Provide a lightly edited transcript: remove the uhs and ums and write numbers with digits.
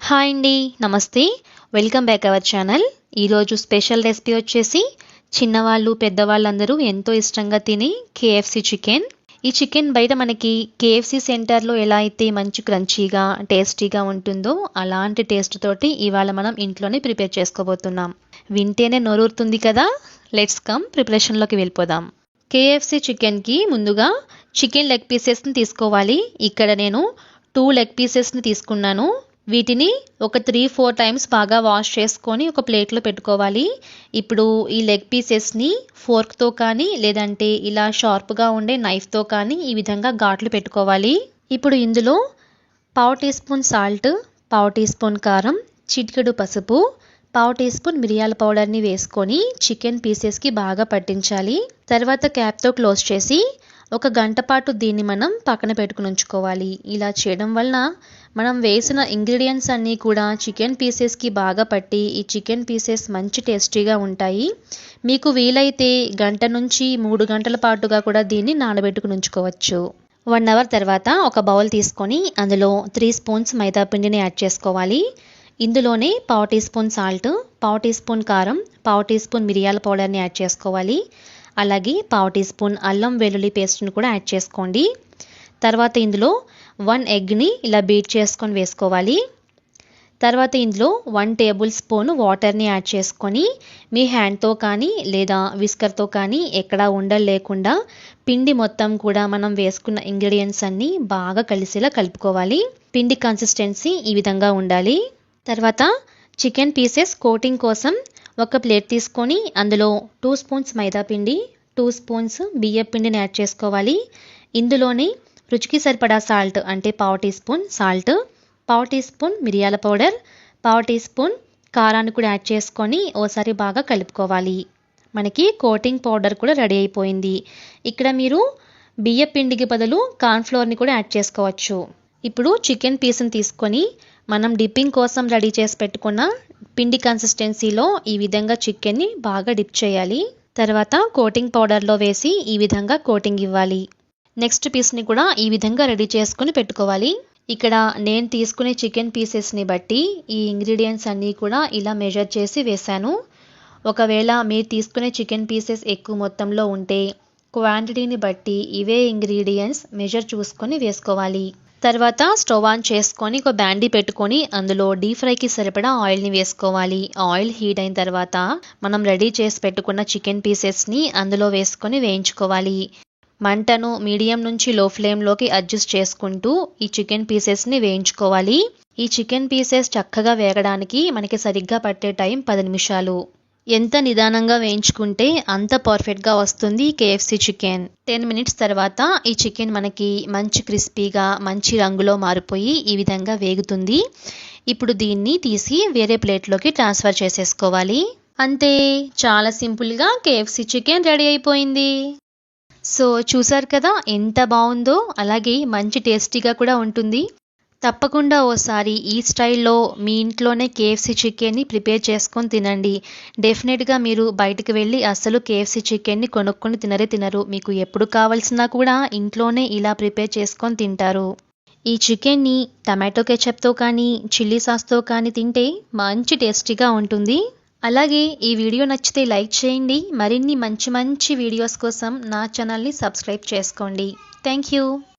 Hi అండి, నమస్తే. Welcome back our channel. ఈరోజు స్పెషల్ రెసిపీ వచ్చేసి చిన్నవాళ్ళు పెద్దవాళ్ళందరూ ఎంతో ఇష్టంగా తినే కేఎఫ్సి చికెన్. ఈ చికెన్ బయట మనకి కేఎఫ్సి సెంటర్లో ఎలా అయితే మంచి క్రంచీగా టేస్టీగా ఉంటుందో అలాంటి టేస్ట్ తోటి ఇవాళ మనం ఇంట్లోనే ప్రిపేర్ చేసుకోబోతున్నాం. వింటేనే నోరూరుతుంది కదా. లెట్స్ కమ్ ప్రిపరేషన్లోకి వెళ్ళిపోదాం. కేఎఫ్సి చికెన్కి ముందుగా చికెన్ లెగ్ పీసెస్ని తీసుకోవాలి. ఇక్కడ నేను 2 లెగ్ పీసెస్ని తీసుకున్నాను. వీటిని ఒక 3-4 టైమ్స్ బాగా వాష్ చేసుకొని ఒక ప్లేట్లో పెట్టుకోవాలి. ఇప్పుడు ఈ లెగ్ పీసెస్ని ఫోర్క్తో కానీ లేదంటే ఇలా షార్ప్గా ఉండే నైఫ్తో కానీ ఈ విధంగా ఘాట్లు పెట్టుకోవాలి. ఇప్పుడు ఇందులో 1/2 teaspoon salt, 1/2 teaspoon కారం, చిటికెడు పసుపు, 1/2 టీ స్పూన్ మిరియాల పౌడర్ని వేసుకొని చికెన్ పీసెస్కి బాగా పట్టించాలి. తర్వాత క్యాప్తో క్లోజ్ చేసి ఒక గంట పాటు దీన్ని మనం పక్కన పెట్టుకుని ఉంచుకోవాలి. ఇలా చేయడం వలన మనం వేసిన ఇంగ్రీడియంట్స్ అన్నీ కూడా చికెన్ పీసెస్కి బాగా పట్టి ఈ చికెన్ పీసెస్ మంచి టేస్టీగా ఉంటాయి. మీకు వీలైతే గంట నుంచి 3 గంటల పాటుగా కూడా దీన్ని నానబెట్టుకుని ఉంచుకోవచ్చు. 1 అవర్ తర్వాత ఒక బౌల్ తీసుకొని అందులో 3 స్పూన్స్ మైదా పిండిని యాడ్ చేసుకోవాలి. ఇందులోనే 1/2 teaspoon salt, 1/2 teaspoon కారం, 1/2 టీ స్పూన్ మిరియాల పౌడర్ని యాడ్ చేసుకోవాలి. అలాగే 1/2 టీ స్పూన్ అల్లం వెల్లుల్లి పేస్ట్ని కూడా యాడ్ చేసుకోండి. తర్వాత ఇందులో 1 ఎగ్ని ఇలా బీట్ చేసుకొని వేసుకోవాలి. తర్వాత ఇందులో 1 టేబుల్ స్పూన్ వాటర్ని యాడ్ చేసుకొని మీ హ్యాండ్తో కానీ లేదా విస్కర్తో కానీ ఎక్కడా ఉండలు లేకుండా పిండి మొత్తం కూడా మనం వేసుకున్న ఇంగ్రీడియంట్స్ అన్నీ బాగా కలిసేలా కలుపుకోవాలి. పిండి కన్సిస్టెన్సీ ఈ విధంగా ఉండాలి. తర్వాత చికెన్ పీసెస్ కోటింగ్ కోసం ఒక ప్లేట్ తీసుకొని అందులో 2 స్పూన్స్ మైదా పిండి, 2 స్పూన్స్ బియ్యం పిండిని యాడ్ చేసుకోవాలి. ఇందులోని రుచికి సరిపడా సాల్ట్ అంటే 1/2 teaspoon salt, 1/2 teaspoon మిరియాల పౌడర్, 1/2 టీ స్పూన్ కారాన్ని కూడా యాడ్ చేసుకొని ఓసారి బాగా కలుపుకోవాలి. మనకి కోటింగ్ పౌడర్ కూడా రెడీ అయిపోయింది. ఇక్కడ మీరు బియ్యం పిండికి బదులు కార్న్ఫ్లోర్ని కూడా యాడ్ చేసుకోవచ్చు. ఇప్పుడు చికెన్ పీస్ని తీసుకొని మనం డిప్పింగ్ కోసం రెడీ చేసి పెట్టుకున్న పిండి కన్సిస్టెన్సీలో ఈ విధంగా చికెన్ని బాగా డిప్ చేయాలి. తర్వాత కోటింగ్ పౌడర్లో వేసి ఈ విధంగా కోటింగ్ ఇవ్వాలి. నెక్స్ట్ పీస్ని కూడా ఈ విధంగా రెడీ చేసుకొని పెట్టుకోవాలి. ఇక్కడ నేను తీసుకునే చికెన్ పీసెస్ని బట్టి ఈ ఇంగ్రీడియంట్స్ అన్నీ కూడా ఇలా మెజర్ చేసి వేశాను. ఒకవేళ మీరు తీసుకునే చికెన్ పీసెస్ ఎక్కువ మొత్తంలో ఉంటే క్వాంటిటీని బట్టి ఇవే ఇంగ్రీడియంట్స్ మెజర్ చూసుకొని వేసుకోవాలి. తర్వాత స్టవ్ ఆన్ చేసుకొని ఒక బ్యాండీ పెట్టుకొని అందులో డీప్ ఫ్రైకి సరిపడా ఆయిల్ని వేసుకోవాలి. ఆయిల్ హీట్ అయిన తర్వాత మనం రెడీ చేసి పెట్టుకున్న చికెన్ పీసెస్ని అందులో వేసుకొని వేయించుకోవాలి. మంటను మీడియం నుంచి లో ఫ్లేమ్లోకి అడ్జస్ట్ చేసుకుంటూ ఈ చికెన్ పీసెస్ని వేయించుకోవాలి. ఈ చికెన్ పీసెస్ చక్కగా వేగడానికి మనకి సరిగ్గా పట్టే టైం 10 నిమిషాలు. ఎంత నిదానంగా వేయించుకుంటే అంత పర్ఫెక్ట్గా వస్తుంది కేఎఫ్సి చికెన్. 10 మినిట్స్ తర్వాత ఈ చికెన్ మనకి మంచి క్రిస్పీగా మంచి రంగులో మారిపోయి ఈ విధంగా వేగుతుంది. ఇప్పుడు దీన్ని తీసి వేరే ప్లేట్లోకి ట్రాన్స్ఫర్ చేసేసుకోవాలి. అంతే, చాలా సింపుల్గా కేఎఫ్సి చికెన్ రెడీ అయిపోయింది. సో చూసారు కదా ఎంత బాగుందో, అలాగే మంచి టేస్టీగా కూడా ఉంటుంది. తప్పకుండా ఓసారి ఈ స్టైల్లో మీ ఇంట్లోనే కేఎఫ్సి చికెన్ని ప్రిపేర్ చేసుకొని తినండి. డెఫినెట్గా మీరు బయటకు వెళ్ళి అసలు కేఎఫ్సి చికెన్ని కొనుక్కొని తినరు. మీకు ఎప్పుడు కావాల్సినా కూడా ఇంట్లోనే ఇలా ప్రిపేర్ చేసుకొని తింటారు. ఈ చికెన్ని టమాటో కెచప్తో కానీ చిల్లీ సాస్తో కానీ తింటే మంచి టేస్టీగా ఉంటుంది. అలాగే ఈ వీడియో నచ్చితే లైక్ చేయండి. మరిన్ని మంచి వీడియోస్ కోసం నా ఛానల్ని సబ్స్క్రైబ్ చేసుకోండి. Thank you.